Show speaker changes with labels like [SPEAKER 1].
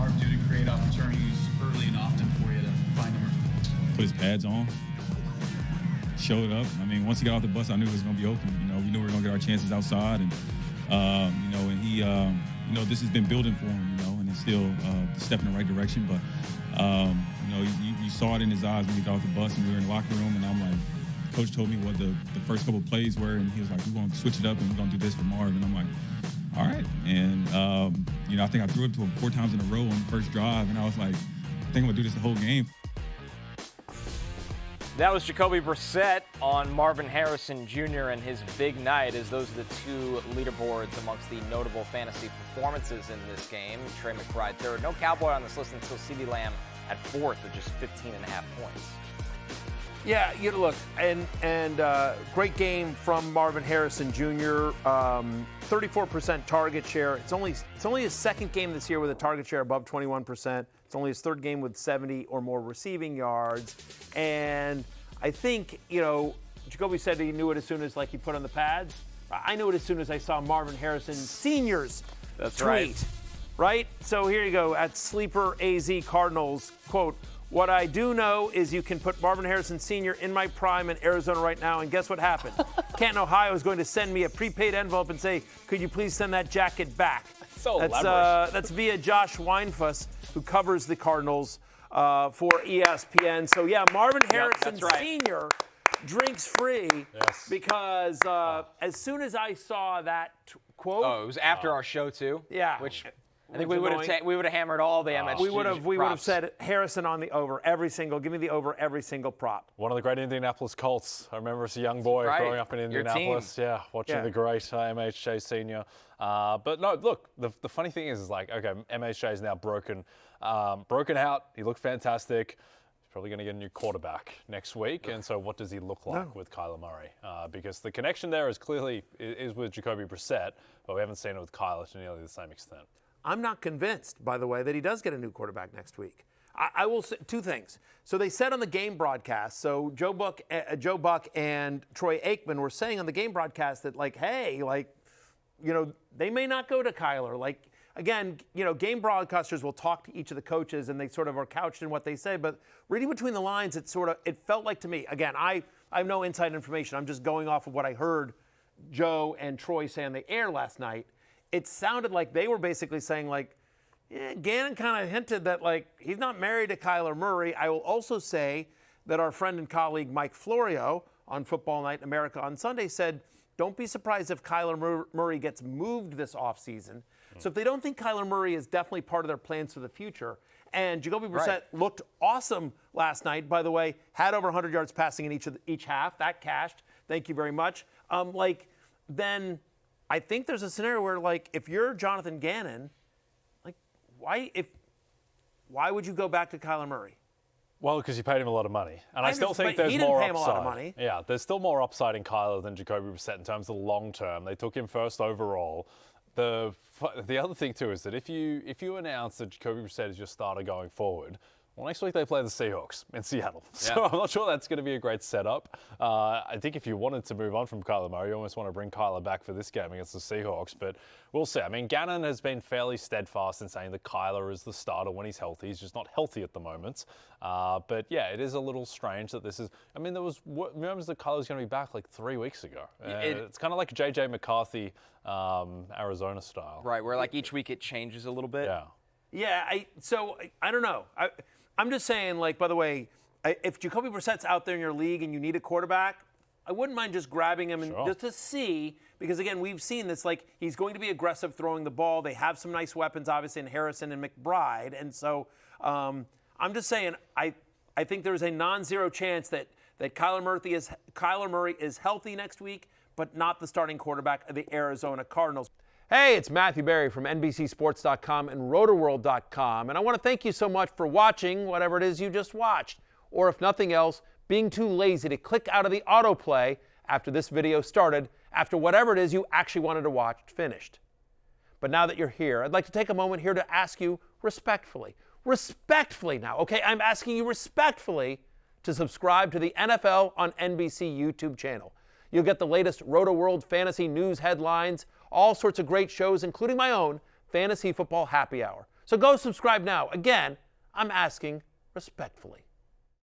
[SPEAKER 1] Marv do to create opportunities early and often for you to find them?
[SPEAKER 2] Put his pads on, showed up. I mean, once he got off the bus, I knew it was going to be open. We knew we were going to get our chances outside, and and he, this has been building for him, and it's still a step in the right direction. But you saw it in his eyes when he got off the bus, and we were in the locker room, and I'm like, Coach told me what the first couple of plays were, and he was like, we're going to switch it up, and we're going to do this for Marv. And I'm like, all right. And, I think I threw it to him 4 times in a row on the first drive, and I was like, I think I'm going to do this the whole game.
[SPEAKER 3] That was Jacoby Brissett on Marvin Harrison Jr. and his big night, as those are the 2 leaderboards amongst the notable fantasy performances in this game. Trey McBride third. No Cowboy on this list until CeeDee Lamb at 4th with just 15.5 points.
[SPEAKER 4] Yeah, look, and great game from Marvin Harrison Jr. 34% target share. It's only his second game this year with a target share above 21%. It's only his third game with 70 or more receiving yards. And I think, Jacoby said he knew it as soon as he put on the pads. I knew it as soon as I saw Marvin Harrison Sr.'s tweet. Right? So here you go at Sleeper AZ Cardinals, quote, "What I do know is you can put Marvin Harrison Sr. in my prime in Arizona right now, and guess what happened? Canton, Ohio is going to send me a prepaid envelope and say, could you please send that jacket back?" That's via Josh Weinfuss, who covers the Cardinals for ESPN. So, yeah, Marvin Harrison Sr. drinks free because as soon as I saw that quote.
[SPEAKER 3] Oh, it was after our show, too?
[SPEAKER 4] Yeah.
[SPEAKER 3] Which I think we would have hammered all the MSG
[SPEAKER 4] We would have said Harrison on the over give me the over every single prop.
[SPEAKER 5] One of the great Indianapolis Colts. I remember as a young boy growing up in Indianapolis. Yeah, watching the great MHJ Sr. But no, look, the funny thing is okay, MHJ is now broken out. He looked fantastic. He's probably going to get a new quarterback next week. And so what does he look like with Kyler Murray? Because the connection there is clearly with Jacoby Brissett, but we haven't seen it with Kyler to nearly the same extent.
[SPEAKER 4] I'm not convinced, by the way, that he does get a new quarterback next week. I will say 2 things. So they said on the game broadcast, so Joe Buck and Troy Aikman were saying on the game broadcast that, they may not go to Kyler. Again, game broadcasters will talk to each of the coaches, and they sort of are couched in what they say. But reading between the lines, it felt like to me, again, I have no inside information. I'm just going off of what I heard Joe and Troy say on the air last night. It sounded like they were basically saying, Gannon kind of hinted that, he's not married to Kyler Murray. I will also say that our friend and colleague Mike Florio on Football Night in America on Sunday said, don't be surprised if Kyler Murray gets moved this offseason. So if they don't think Kyler Murray is definitely part of their plans for the future, and Jacoby Brissett looked awesome last night, by the way, had over 100 yards passing in each half. That cashed. Thank you very much. Then I think there's a scenario where, if you're Jonathan Gannon, why would you go back to Kyler Murray?
[SPEAKER 5] Well, because you paid him a lot of money. And I still think there's more upside. He didn't pay him a lot of money. Yeah, there's still more upside in Kyler than Jacoby Brissett in terms of the long term. They took him first overall. The other thing, too, is that if you announce that Jacoby Brissett is your starter going forward, well, next week they play the Seahawks in Seattle. So I'm not sure that's going to be a great setup. I think if you wanted to move on from Kyler Murray, you almost want to bring Kyler back for this game against the Seahawks. But we'll see. I mean, Gannon has been fairly steadfast in saying that Kyler is the starter when he's healthy. He's just not healthy at the moment. But, yeah, it is a little strange that this is – I mean, there was rumors that Kyler was going to be back 3 weeks ago. It's kind of like J.J. McCarthy, Arizona style.
[SPEAKER 3] Right, where each week it changes a little bit.
[SPEAKER 5] Yeah.
[SPEAKER 4] Yeah, I don't know. I'm just saying, by the way, if Jacoby Brissett's out there in your league and you need a quarterback, I wouldn't mind just grabbing him and just to see, because, again, we've seen this, he's going to be aggressive throwing the ball. They have some nice weapons, obviously, in Harrison and McBride. And so I'm just saying, I think there's a non-zero chance that Kyler Murray is healthy next week, but not the starting quarterback of the Arizona Cardinals. Hey, it's Matthew Berry from NBCSports.com and RotoWorld.com, and I want to thank you so much for watching whatever it is you just watched, or if nothing else, being too lazy to click out of the autoplay after this video started, after whatever it is you actually wanted to watch finished. But now that you're here, I'd like to take a moment here to ask you respectfully now, okay? I'm asking you respectfully to subscribe to the NFL on NBC YouTube channel. You'll get the latest RotoWorld fantasy news headlines, all sorts of great shows, including my own Fantasy Football Happy Hour. So go subscribe now. Again, I'm asking respectfully.